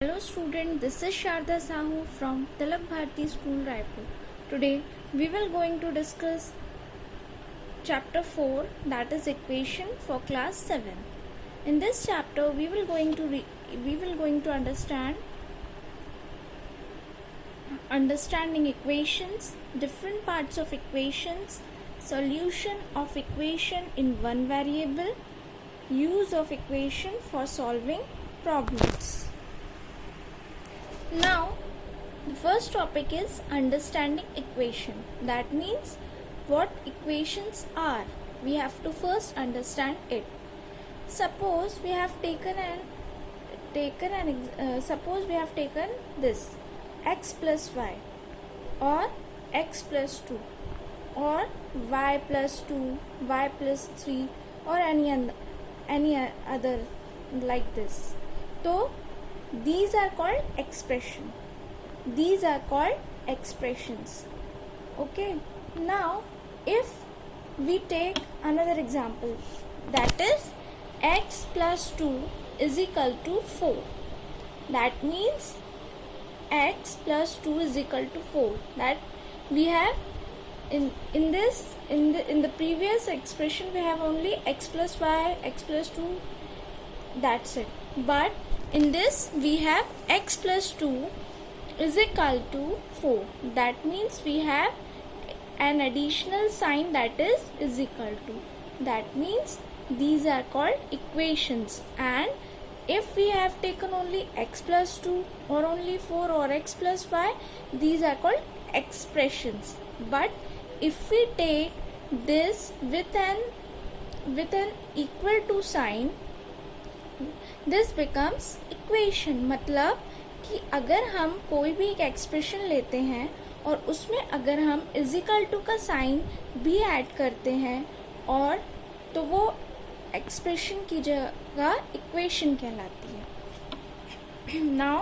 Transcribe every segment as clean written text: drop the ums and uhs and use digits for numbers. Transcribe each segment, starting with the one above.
Hello student, this is Sharda Sahu from Tilak Bharti School Raipur. Today we will going to discuss chapter 4, that is equation for class 7. In this chapter we will going to understanding equations, different parts of equations, solution of equation in one variable, use of equation for solving problems. Now, the first topic is understanding equation. That means what equations are. We have to first understand it. Suppose we have taken this x plus y or x plus 2 or y plus 2, y plus 3 or any other like this. So these are called expression. These are called expressions. Okay. Now, if we take another example, that is x plus 2 is equal to 4. That means x plus 2 is equal to 4. That we have in the previous expression we have only x plus y, x plus 2. That's it. But in this we have x plus 2 is equal to 4. That means we have an additional sign that is equal to. That means these are called equations. And if we have taken only x plus 2 or only 4 or x plus y, these are called expressions. But if we take this with an equal to sign, this becomes equation. मतलब कि अगर हम कोई भी एक expression लेते हैं और उसमें अगर हम इजिकल टू का साइन भी ऐड करते हैं और तो वो एक्सप्रेशन की जगह इक्वेशन कहलाती है. Now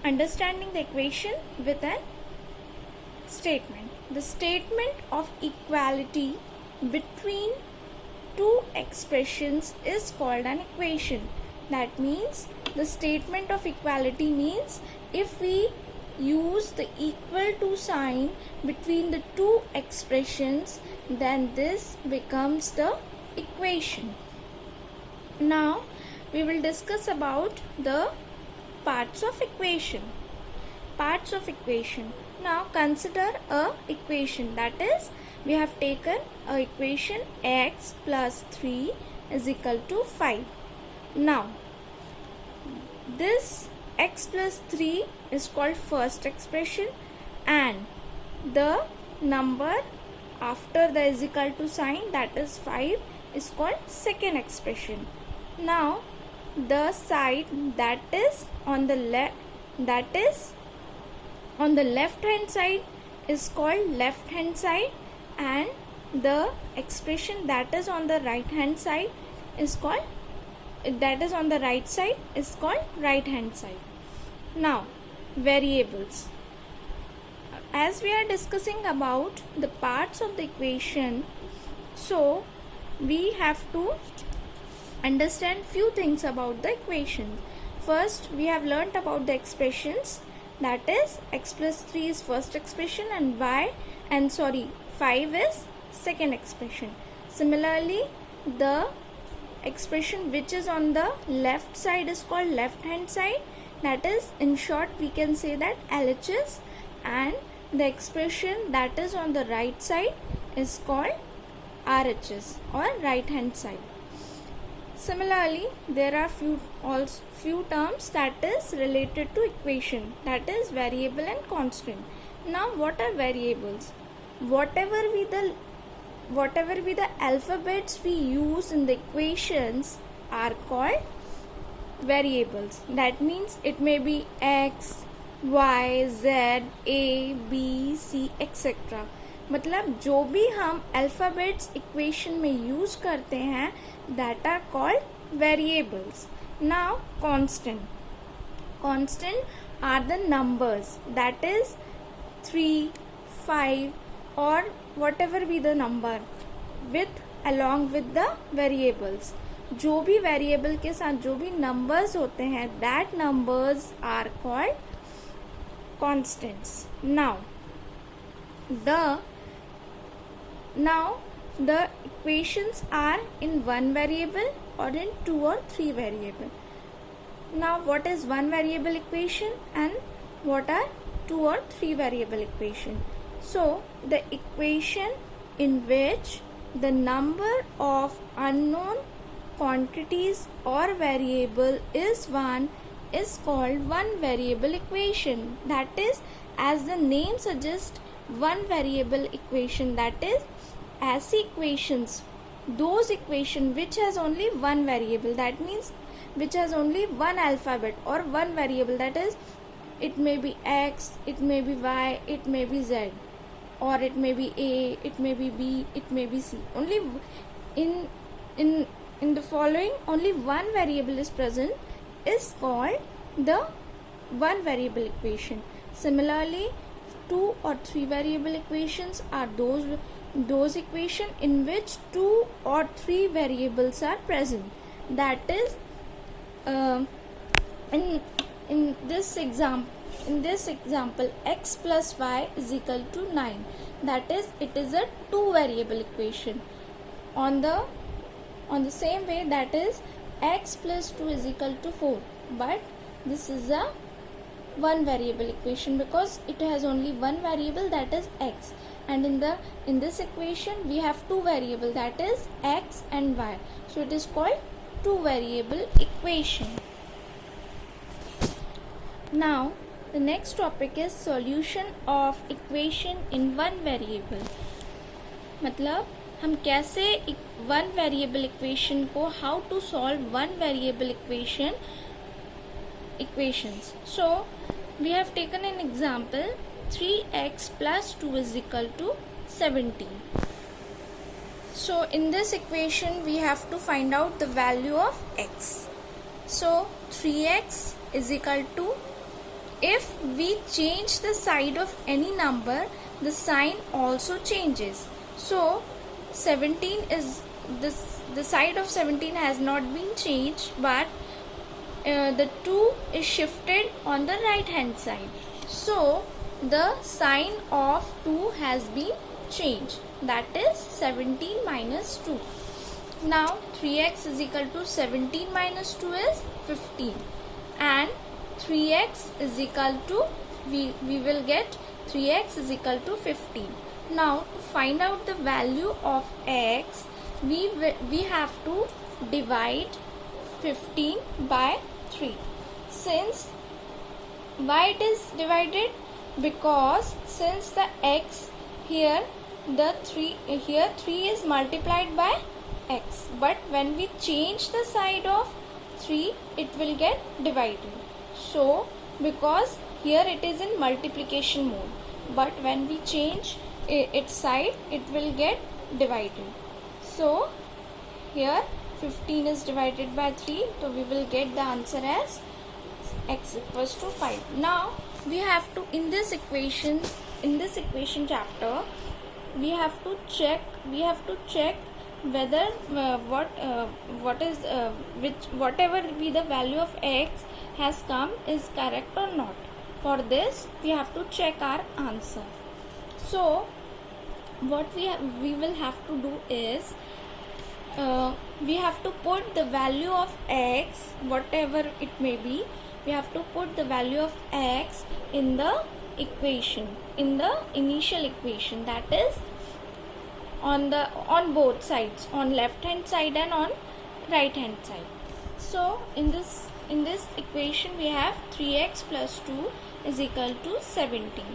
understanding the equation with an statement. The statement of equality between two expressions is called an equation. That means the statement of equality means if we use the equal to sign between the two expressions, then this becomes the equation. Now we will discuss about the parts of equation. Parts of equation. Now consider a equation, that is we have taken a equation x plus 3 is equal to 5. Now this x plus 3 is called first expression and the number after the is equal to sign, that is 5, is called second expression. Now the side that is on the left hand side is called left hand side, and the expression that is on the right hand side is called right hand side. Now variables. As we are discussing about the parts of the equation, so we have to understand few things about the equation. First, we have learnt about the expressions, that is x plus 3 is first expression and 5 is second expression. Similarly, the expression which is on the left side is called left hand side, that is in short we can say that LHS, and the expression that is on the right side is called RHS or right hand side. Similarly, there are few terms that is related to equation, that is variable and constant. Now what are variables? Whatever be the alphabets we use in the equations are called variables. That means it may be x, y, z, a, b, c, etc. मतलब जो भी हम alphabets equation में use करते हैं, that are called variables. Now constant are the numbers, that is 3, 5 or whatever be the number along with the variables. जो भी variable के साथ जो भी नंबर्स होते हैं, that numbers are called constants. Now the equations are in one variable or in 2 or 3 variable. Now what is one variable equation and what are 2 or 3 variable equation? So the equation in which the number of unknown quantities or variable is 1 is called one variable equation. That is, as the name suggests, one variable equation. That is, ऐसी equations, those equation which has only one variable, that means which has only one alphabet or one variable, that is, it may be x, it may be y, it may be z, or it may be a, it may be b, it may be c. Only in the following only one variable is present is called the one variable equation. Similarly, 2 or 3 variable equations are those equation in which 2 or 3 variables are present. That is, in this example x plus y is equal to 9. That is, it is a 2 variable equation. On the same way, that is, x plus 2 is equal to 4, but this is a one variable equation because it has only one variable, that is x, and in this equation we have two variable, that is x and y, so it is called two variable equation. Now the next topic is solution of equation in one variable. मतलब हम कैसे one variable equation को, how to solve one variable equations. So we have taken an example, 3x plus 2 is equal to 17. So in this equation we have to find out the value of x. So 3x is equal to, if we change the side of any number, the sign also changes. So 17 is the side of 17 has not been changed, but the 2 is shifted on the right hand side. So the sign of 2 has been changed, that is 17 minus 2. Now 3x is equal to 17 minus 2 is 15, and 3x is equal to, we will get 3x is equal to 15. Now to find out the value of x, we have to divide 15 by 3. Since why it is divided? Because since the x here, the 3 is multiplied by x, but when we change the side of 3, it will get divided. So because here it is in multiplication mode, but when we change its side, it will get divided. So here 15 is divided by 3, so we will get the answer as x equals to 5. Now we have to, in this equation chapter, we have to check whether whatever be the value of x has come is correct or not. For this we have to check our answer. So what we will have to do is, we have to put the value of x, whatever it may be, we have to put the value of x in the equation, in the initial equation, that is on both sides, on left hand side and on right hand side. So in this equation we have 3x plus 2 is equal to 17.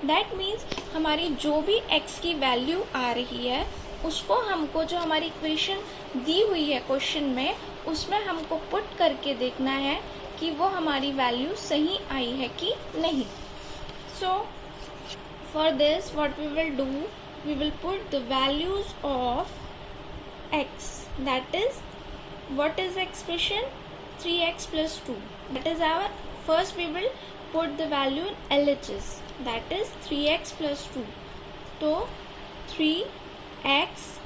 That means हमारी जो भी x की value आ रही है, उसको हमको, जो हमारी इक्वेशन दी हुई है क्वेश्चन में, उसमें हमको पुट करके देखना है कि वो हमारी वैल्यू सही आई है कि नहीं. So for this what we will do, we will put the values of x, that is, what is the expression, 3x plus 2, that is our, first we will put the value in LHS, that is 3x plus 2. So 3x,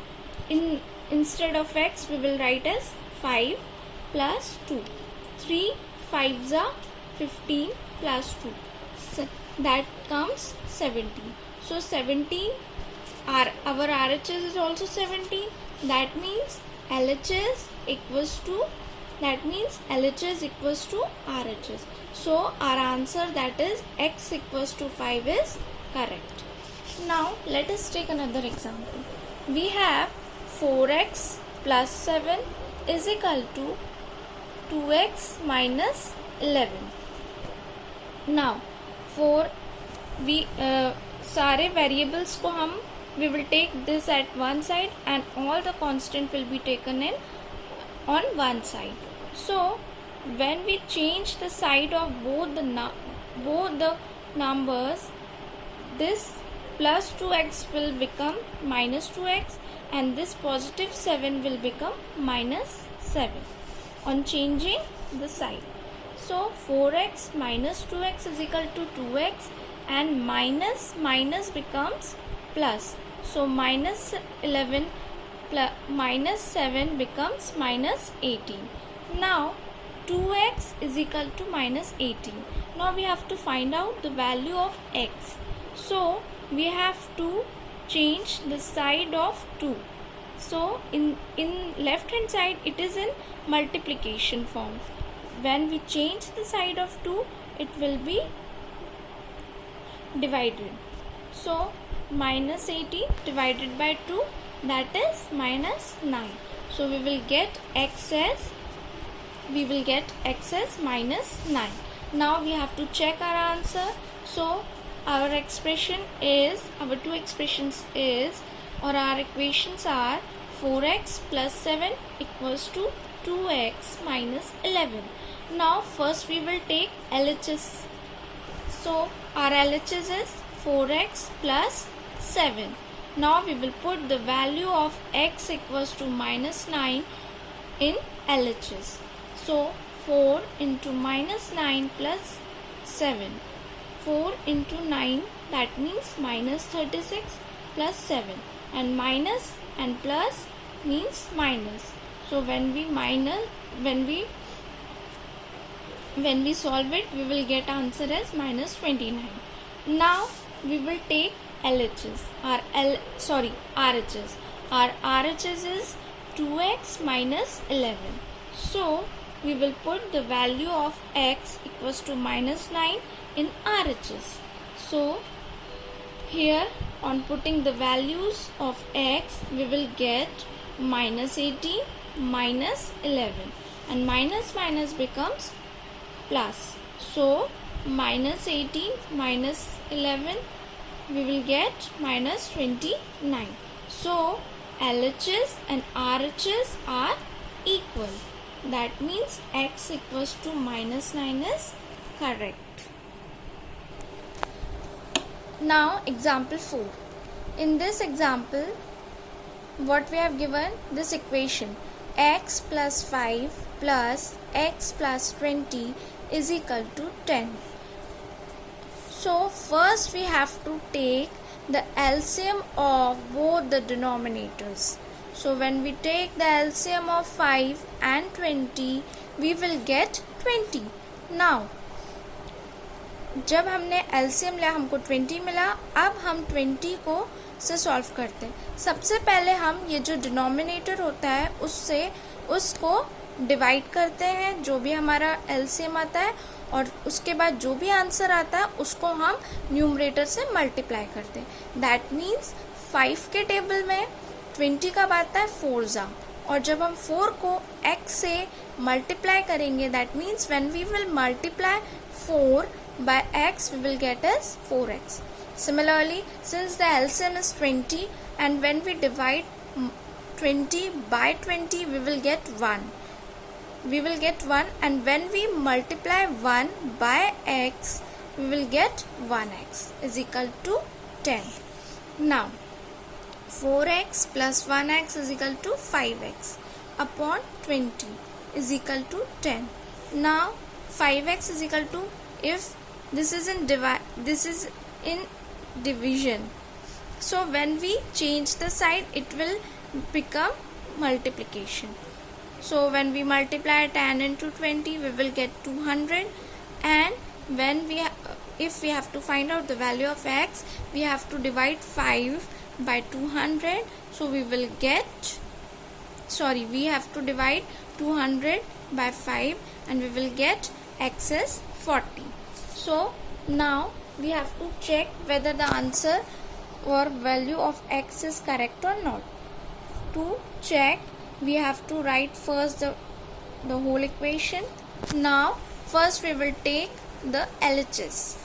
instead of x we will write as 5 plus 2. 3 5s are 15 plus 2. So that comes 17. So 17, our RHS is also 17. That means LHS equals to RHS. So our answer, that is x equals to 5, is correct. Now let us take another example. We have 4x plus 7 is equal to 2x minus 11. Now सारे variables को we will take this at one side and all the constant will be taken in on one side. So when we change the side of both the numbers, this plus 2x will become minus 2x and this positive 7 will become minus 7 on changing the side. So 4x minus 2x is equal to 2x and minus becomes plus. So minus 11 plus minus 7 becomes minus 18. Now 2x is equal to minus 18. Now we have to find out the value of x. So we have to change the side of 2. So in left hand side it is in multiplication form. When we change the side of 2, it will be divided. So minus 18 divided by 2, that is minus 9. So we will get x as minus 9. Now we have to check our answer. So our two expressions is, or our equations are 4x plus 7 equals to 2x minus 11. Now first we will take LHS. So our LHS is 4x plus 7. Now we will put the value of x equals to minus 9 in LHS. So 4 into minus 9 plus 7. 4 into 9, that means minus 36 plus 7. And minus and plus means minus. So when we solve it, we will get answer as minus 29. Now we will take RHS. Our RHS is 2x minus 11. So we will put the value of x equals to minus 9 in RHS. So here, on putting the values of x, we will get minus 18 minus 11, and minus becomes plus. So minus 18 minus 11, we will get minus 29. So LHS and RHS are equal. That means x equals to minus 9 is correct. Now example 4. In this example, what we have given, this equation x plus 5 plus x plus 20 is equal to 10. So first we have to take the LCM of both the denominators. So when we take the LCM of 5 and 20, we will get 20. Now जब हमने LCM लिया, हमको 20 मिला. अब हम 20 को से solve करते हैं. सबसे पहले हम ये जो डिनोमिनेटर होता है उसको डिवाइड करते हैं, जो भी हमारा LCM आता है, और उसके बाद जो भी आंसर आता है उसको हम न्यूमरेटर से मल्टीप्लाई करते हैं. दैट मीन्स 5 के टेबल में 20 कब आता है? 4 और जब हम 4 को x से मल्टीप्लाई करेंगे, that means when we will multiply 4 by x, we will get as 4x. Similarly, since the LCM is 20 and when we divide 20 by 20, we will get 1. And when we multiply 1 by x, we will get 1x is equal to 10. Now 4x plus 1x is equal to 5x upon 20 is equal to 10. Now 5x is equal to, if this is in division, so when we change the side, it will become multiplication. So when we multiply 10 into 20, we will get 200. And when if we have to find out the value of x, we have to divide 5 by 200. So we will get, we have to divide 200 by 5 and we will get x is 40. So now we have to check whether the answer or value of x is correct or not. To check, we have to write first the whole equation. Now first we will take the LHS.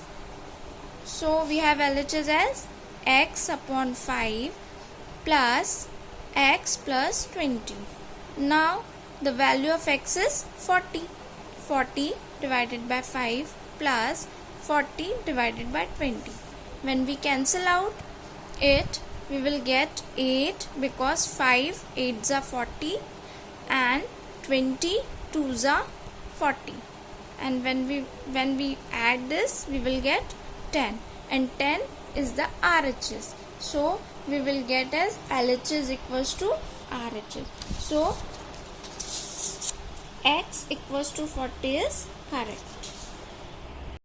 So we have LHS as x upon 5 plus x plus 20. Now the value of x is 40. 40 divided by 5 plus 40 divided by 20. When we cancel out it, we will get 8 because 5 8s are 40 and 20 2s are 40. And when we add this, we will get 10, and 10 is the RHS. So we will get as LHS equals to RHS. So x equals to 40 is correct.